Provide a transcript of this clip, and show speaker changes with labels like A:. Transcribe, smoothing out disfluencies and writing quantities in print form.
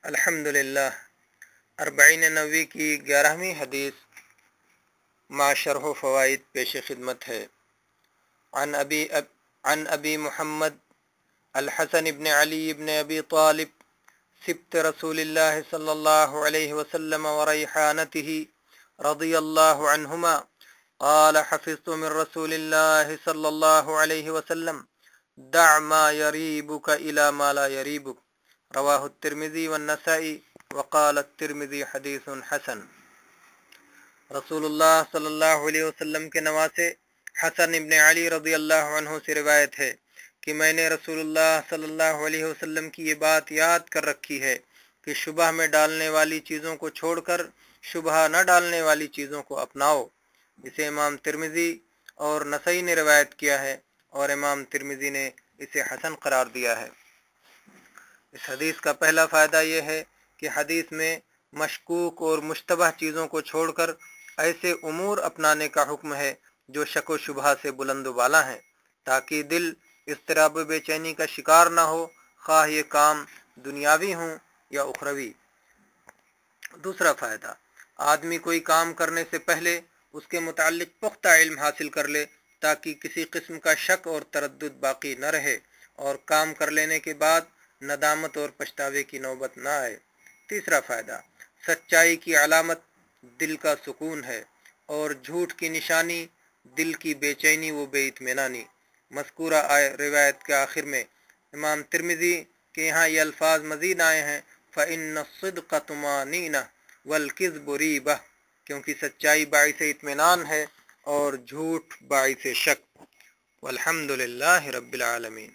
A: अल्हम्दुलिल्लाह। अर्बईन नबवी की 11वीं हदीस मा शरह फ़वाइद पेश खिदमत है। अन अबी मुहम्मद अल-हसन इब्न अली इब्न अबी तालिब सिब्त रसूलिल्लाह सल्लल्लाहु अलैहि वसल्लम व रैहानतिही रज़ियल्लाहु अन्हुमा क़ाल हफ़िज़्तु मिन रसूलिल्लाह सल्लल्लाहु अलैहि वसल्लम दअ मा यरीबुक इला मा ला यरीबुक रवाहु तिर्मिज़ी व नसाई व क़ाल तिर्मिज़ी हदीसुन हसन। रसूलुल्लाह सल्लल्लाहु अलैहि वसल्लम के नवासे हसन इब्न अली रज़ियल्लाहु अन्हु से रिवायत है कि मैंने रसूलुल्लाह सल्लल्लाहु अलैहि वसल्लम की ये बात याद कर रखी है कि शुबह में डालने वाली चीज़ों को छोड़कर शुबह न डालने वाली चीज़ों को अपनाओ। इसे इमाम तिर्मिज़ी और नसई ने रिवायत किया है और इमाम तिर्मिज़ी ने इसे हसन करार दिया है। इस हदीस का पहला फ़ायदा यह है कि हदीस में मशकूक और मुश्तबह चीज़ों को छोड़कर ऐसे उमूर अपनाने का हुक्म है जो शक व शुबहा से बुलंद वाला हैं, ताकि दिल इज़्तिराब बेचैनी का शिकार ना हो, ख़्वाह ये काम दुनियावी हों या उखरवी। दूसरा फ़ायदा, आदमी कोई काम करने से पहले उसके मुताल्लिक़ पुख्ता इल्म हासिल कर ले ताकि किसी किस्म का शक और तरद्दुद बाकी न रहे और काम कर लेने के बाद नदामत और पछतावे की नौबत न आए। तीसरा फ़ायदा, सच्चाई की अलामत दिल का सुकून है और झूठ की निशानी दिल की बेचैनी व बेइत्मीनानी। मज़कूरा रिवायत के आखिर में इमाम तिर्मिज़ी के यहाँ ये अल्फाज मज़ीद आए हैं, फ़इन्नस्सिद्क़ तुमानीना वल किज़्बु रीबह, क्योंकि सच्चाई बाइस इत्मीनान है और झूठ बाइस शक। वल्हम्दुलिल्लाहि रब्बिल आलमीन।